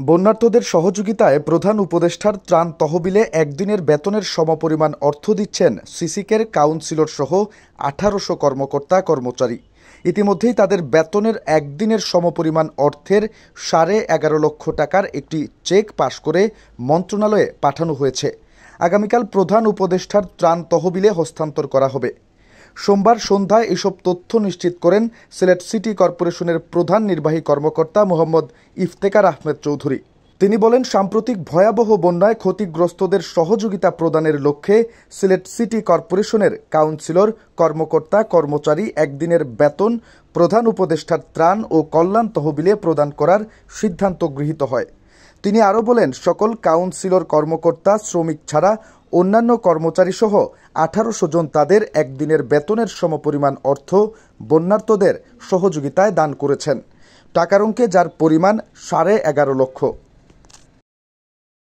বন্যার্তদের সহযোগিতায় প্রধান উপদেষ্টার ত্রাণ তহবিলে একদিনের বেতনের সমপরিমাণ অর্থ দিচ্ছেন সিসিকের কাউন্সিলর সহ ১৮০০ কর্মকর্তা কর্মচারী। ইতিমধ্যেই তাদের বেতনের একদিনের সমপরিমাণ অর্থের ১১.৫ লক্ষ টাকার একটি চেক পাশ করে মন্ত্রণালয়ে পাঠানো হয়েছে। আগামীকাল প্রধান উপদেষ্টার ত্রাণ তহবিলে হস্তান্তর করা হবে। সোমবার সন্ধ্যায় এসব তথ্য নিশ্চিত করেন সিলেট সিটি কর্পোরেশনের প্রধান নির্বাহী কর্মকর্তা মোহাম্মদ ইফতেখার আহমেদ চৌধুরী। তিনি বলেন, সাম্প্রতিক ভয়াবহ বন্যায় ক্ষতিগ্রস্তদের সহযোগিতা প্রদানের লক্ষ্যে সিলেট সিটি কর্পোরেশনের কাউন্সিলর, কর্মকর্তা, কর্মচারী একদিনের বেতন প্রধান উপদেষ্টার ত্রাণ ও কল্যাণ তহবিলে প্রদান করার সিদ্ধান্ত গৃহীত হয়। তিনি আরও বলেন, সকল কাউন্সিলর, কর্মকর্তা, শ্রমিক ছাড়া অন্যান্য কর্মচারী সহ ১৮০০ জন তাদের একদিনের বেতনের সমপরিমাণ অর্থ বন্যার্তদের সহযোগিতায় দান করেছেন, টাকার অঙ্কে যার পরিমাণ ১১.৫ লক্ষ।